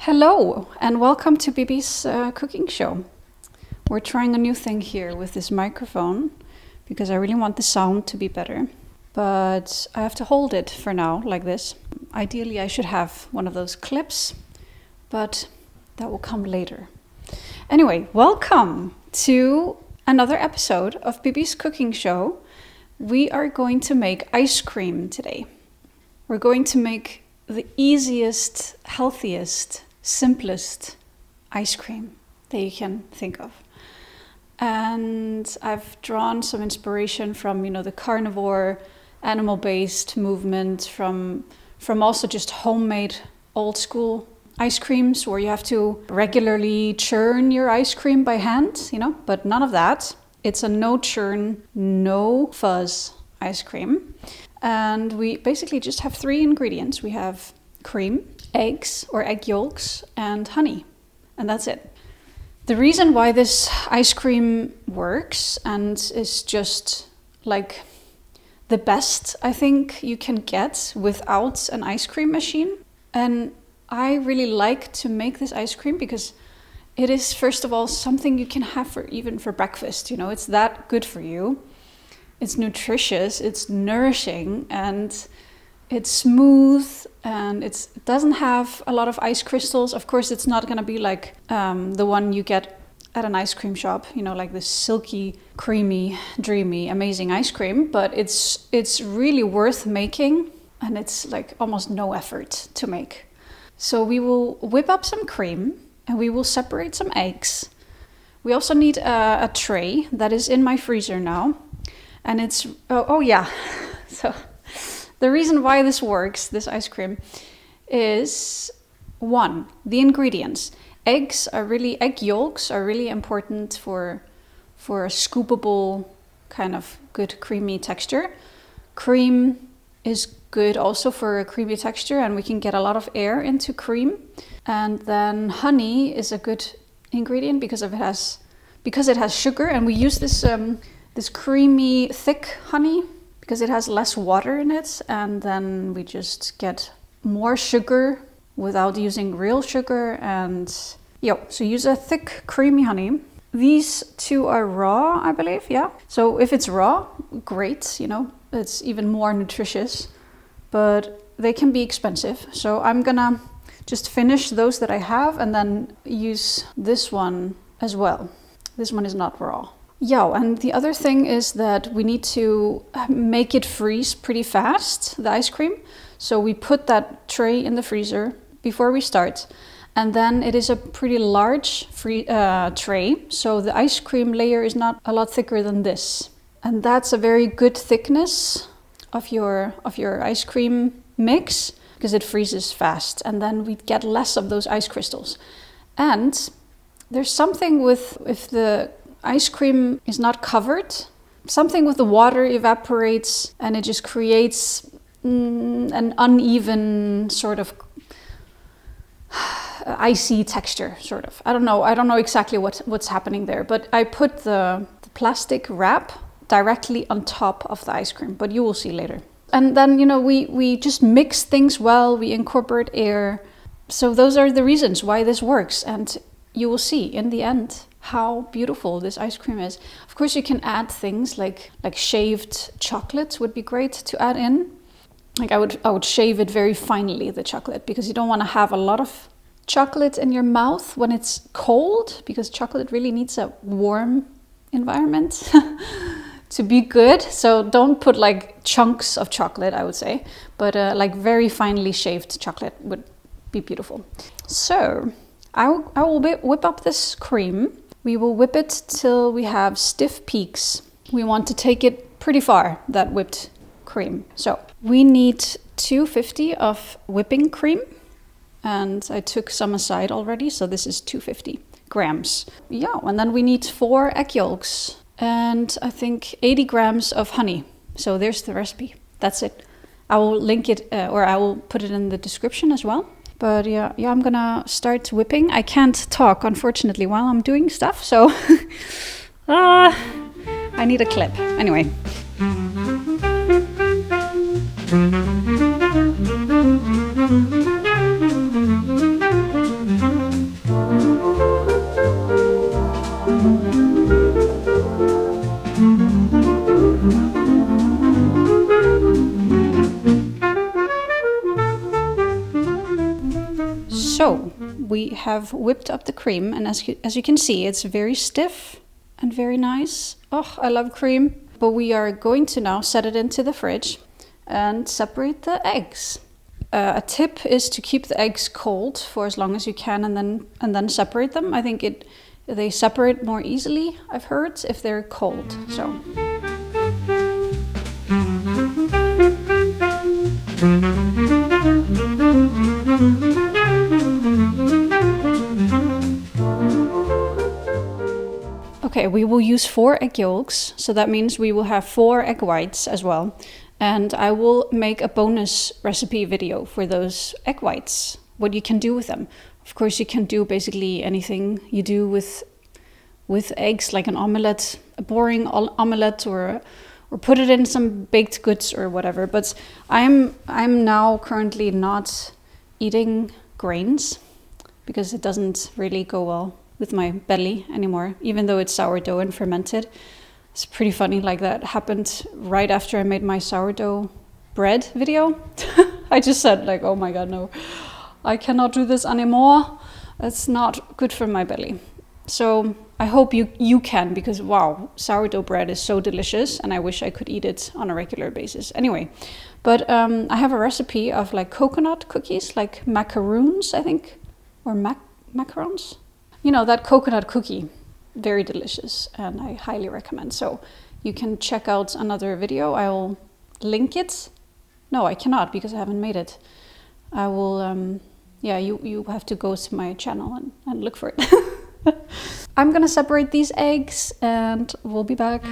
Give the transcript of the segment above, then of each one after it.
Hello and welcome to Bibi's cooking show. We're trying a new thing here with this microphone because I really want the sound to be better. But I have to hold it for now like this. Ideally I should have one of those clips, but that will come later. Anyway, welcome to another episode of Bibi's cooking show. We are going to make ice cream today. We're going to make the easiest, healthiest, simplest ice cream that you can think of. And I've drawn some inspiration from, the carnivore, animal-based movement, from also just homemade old school ice creams where you have to regularly churn your ice cream by hand, but none of that. It's a no-churn, no-fuzz ice cream. And we basically just have 3 ingredients. We have cream, eggs or egg yolks, and honey. And that's it. The reason why this ice cream works and is just like the best I think you can get without an ice cream machine. And I really like to make this ice cream because it is, first of all, something you can have even for breakfast. It's that good for you. It's nutritious, it's nourishing, and it's smooth, and it doesn't have a lot of ice crystals. Of course, it's not going to be like the one you get at an ice cream shop, like this silky, creamy, dreamy, amazing ice cream. But it's really worth making, and it's like almost no effort to make. So we will whip up some cream, and we will separate some eggs. We also need a tray that is in my freezer now. And it's, so the reason why this works, this ice cream, is 1, the ingredients. Egg yolks are really important for a scoopable kind of good creamy texture. Cream is good also for a creamy texture, and we can get a lot of air into cream. And then honey is a good ingredient because it has sugar, and we use this creamy, thick honey because it has less water in it, and then we just get more sugar without using real sugar. And so use a thick, creamy honey. These 2 are raw, I believe, yeah. So if it's raw, great, it's even more nutritious, but they can be expensive. So I'm gonna just finish those that I have and then use this one as well. This one is not raw. Yeah, and the other thing is that we need to make it freeze pretty fast, the ice cream. So we put that tray in the freezer before we start. And then it is a pretty large tray. So the ice cream layer is not a lot thicker than this. And that's a very good thickness of your ice cream mix because it freezes fast. And then we get less of those ice crystals. And there's something with, if the ice cream is not covered, something with the water evaporates and it just creates an uneven sort of icy texture, sort of. I don't know exactly what's happening there, but I put the plastic wrap directly on top of the ice cream, but you will see later. And then, we just mix things well, we incorporate air. So those are the reasons why this works, and you will see in the end how beautiful this ice cream is. Of course, you can add things like shaved chocolate would be great to add in. Like I would shave it very finely, the chocolate, because you don't want to have a lot of chocolate in your mouth when it's cold, because chocolate really needs a warm environment to be good. So don't put like chunks of chocolate, I would say, but like very finely shaved chocolate would be beautiful. So I will whip up this cream. We will whip it till we have stiff peaks. We want to take it pretty far, that whipped cream. So we need 250 of whipping cream. And I took some aside already, so this is 250 grams. Yeah, and then we need 4 egg yolks. And I think 80 grams of honey. So there's the recipe. That's it. I will link it, or I will put it in the description as well. But yeah, I'm gonna start whipping. I can't talk, unfortunately, while I'm doing stuff, so I need a clip. Anyway. So we have whipped up the cream, and as you can see, it's very stiff and very nice. Oh, I love cream. But we are going to now set it into the fridge and separate the eggs. A tip is to keep the eggs cold for as long as you can, and then separate them. I think they separate more easily, I've heard, if they're cold. So. Okay, we will use 4 egg yolks, so that means we will have 4 egg whites as well. And I will make a bonus recipe video for those egg whites, what you can do with them. Of course, you can do basically anything you do with eggs, like an omelette, a boring omelette, or put it in some baked goods or whatever. But I'm now currently not eating grains because it doesn't really go well with my belly anymore, even though it's sourdough and fermented. It's pretty funny, like that happened right after I made my sourdough bread video. I just said like, oh my God, no, I cannot do this anymore. It's not good for my belly. So I hope you can, because wow, sourdough bread is so delicious and I wish I could eat it on a regular basis. Anyway, but I have a recipe of like coconut cookies, like macaroons, I think, or macarons. You know, that coconut cookie. Very delicious, and I highly recommend. So you can check out another video. I will link it. No, I cannot because I haven't made it. I will, yeah, you have to go to my channel and look for it. I'm gonna separate these eggs and we'll be back.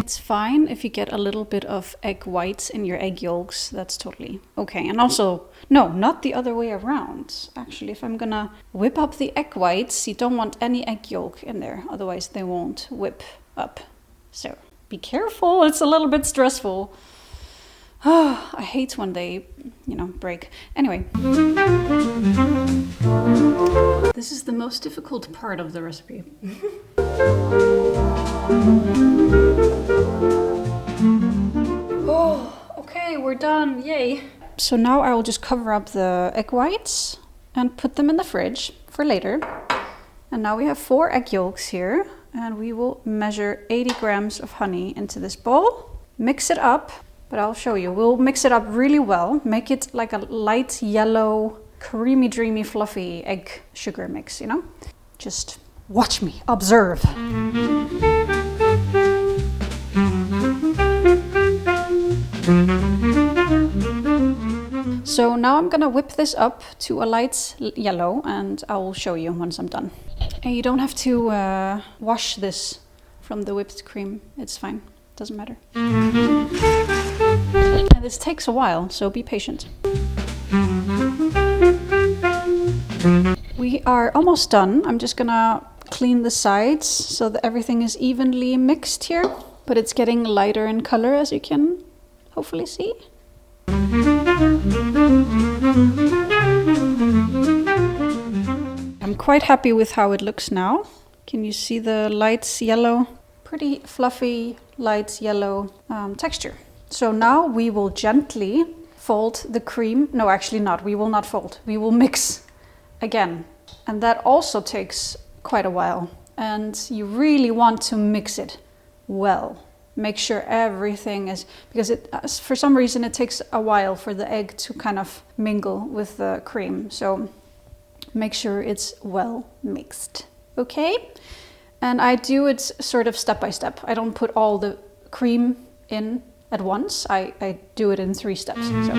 It's fine if you get a little bit of egg whites in your egg yolks. That's totally okay. And also, no, not the other way around. Actually, if I'm gonna whip up the egg whites, you don't want any egg yolk in there. Otherwise, they won't whip up. So be careful. It's a little bit stressful. Oh, I hate when they, break. Anyway. This is the most difficult part of the recipe. Oh, okay, we're done. Yay. So now I will just cover up the egg whites and put them in the fridge for later. And now we have 4 egg yolks here, and we will measure 80 grams of honey into this bowl. Mix it up, but I'll show you. We'll mix it up really well. Make it like a light yellow, creamy, dreamy, fluffy egg sugar mix, Just watch me, observe. So now I'm gonna whip this up to a light yellow, and I will show you once I'm done. And you don't have to wash this from the whipped cream. It's fine, doesn't matter. And this takes a while, so be patient. We are almost done. I'm just gonna clean the sides so that everything is evenly mixed here. But it's getting lighter in color, as you can hopefully see. I'm quite happy with how it looks now. Can you see the light yellow? Pretty fluffy, light yellow texture. So now we will gently fold the cream. No, actually not. We will not fold. We will mix again. And that also takes quite a while. And you really want to mix it well. Make sure everything is, because for some reason it takes a while for the egg to kind of mingle with the cream. So make sure it's well mixed. Okay? And I do it sort of step by step. I don't put all the cream in at once. I do it in 3 steps. So.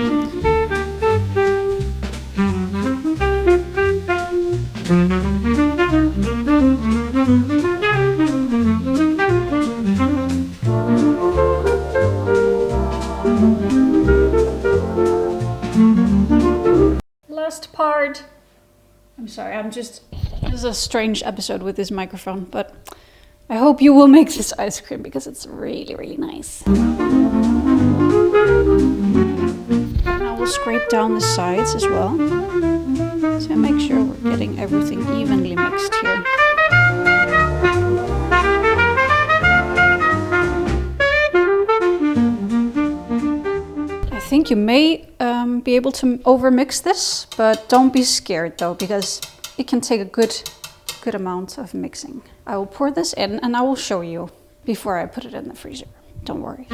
Last part. I'm sorry, this is a strange episode with this microphone, but I hope you will make this ice cream because it's really, really nice. And I will scrape down the sides as well. So make sure we're getting everything evenly mixed here. think you may be able to overmix this, but don't be scared though, because it can take a good amount of mixing. I will pour this in and I will show you before I put it in the freezer. Don't worry.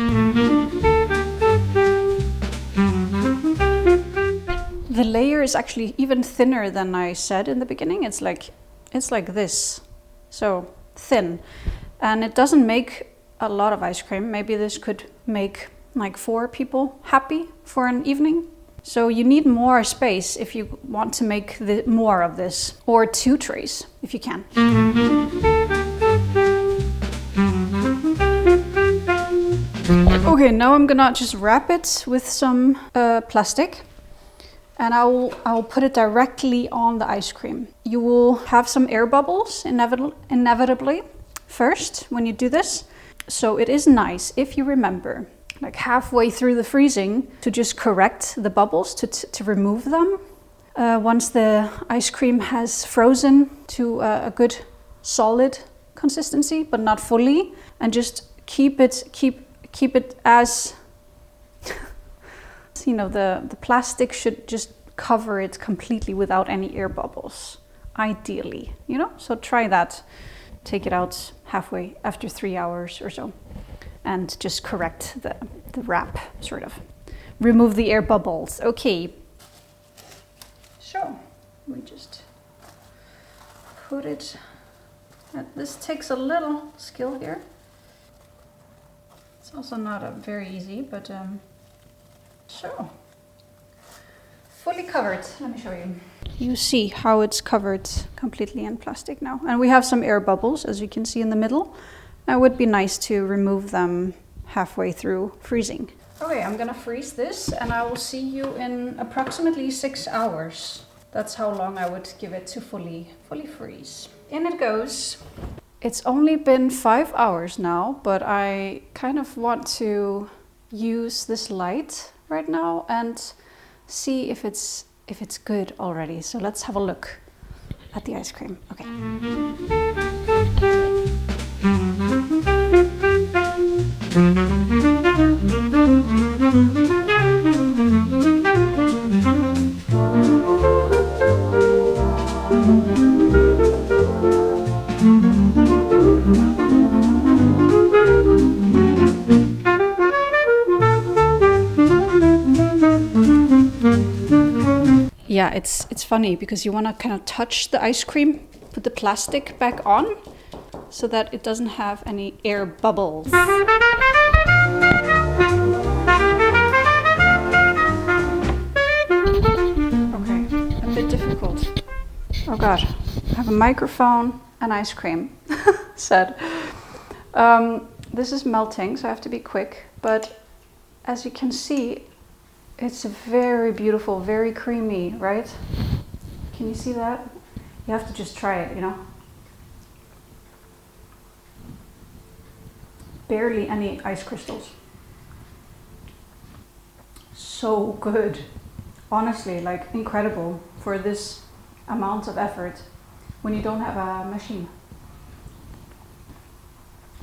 The layer is actually even thinner than I said in the beginning. It's like this, so thin, and it doesn't make a lot of ice cream. Maybe this could make like 4 people happy for an evening. So you need more space if you want to make more of this, or 2 trays if you can. Okay, now I'm gonna just wrap it with some plastic, and I'll put it directly on the ice cream. You will have some air bubbles inevitably first when you do this. So it is nice if you remember, like halfway through the freezing, to just correct the bubbles, to remove them. Once the ice cream has frozen to a good solid consistency, but not fully, and just keep it as, you know, the plastic should just cover it completely without any air bubbles, ideally, you know? So try that. Take it out halfway after 3 hours or so, and just correct the wrap, sort of. Remove the air bubbles. Okay. So we just put it, this takes a little skill here. It's also not very easy, but so fully covered. Let me show you. You see how it's covered completely in plastic now. And we have some air bubbles, as you can see in the middle. It would be nice to remove them halfway through freezing. Okay, I'm gonna freeze this, and I will see you in approximately 6 hours. That's how long I would give it to fully freeze. In it goes. It's only been 5 hours now, but I kind of want to use this light right now and see if it's good already. So let's have a look at the ice cream. Okay. Yeah, it's funny because you want to kind of touch the ice cream, put the plastic back on so that it doesn't have any air bubbles. Okay, a bit difficult. Oh God, I have a microphone and ice cream. Sad. This is melting, so I have to be quick, but as you can see, it's very beautiful, very creamy, right? Can you see that? You have to just try it, you know? Barely any ice crystals. So good. Honestly, like incredible for this amount of effort when you don't have a machine.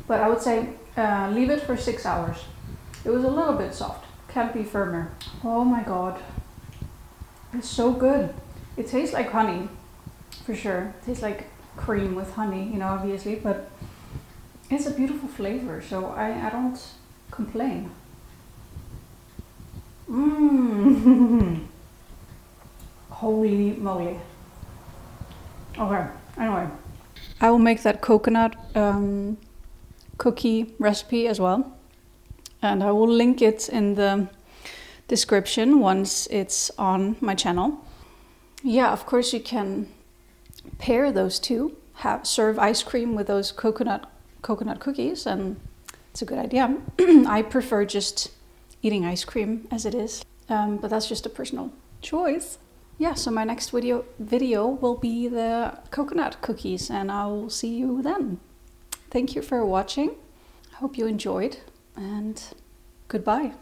But I would say leave it for 6 hours. It was a little bit soft. Can't be firmer. Oh my God. It's so good. It tastes like honey, for sure. It tastes like cream with honey, you know, obviously, but it's a beautiful flavor, so I don't complain. Mmm. Holy moly. Okay, anyway. I will make that coconut cookie recipe as well. And I will link it in the description once it's on my channel. Yeah, of course you can pair those two. Serve ice cream with those coconut cookies, and it's a good idea. I prefer just eating ice cream as it is, but that's just a personal choice. Yeah, so my next video will be the coconut cookies, and I'll see you then. Thank you for watching. I hope you enjoyed, and goodbye.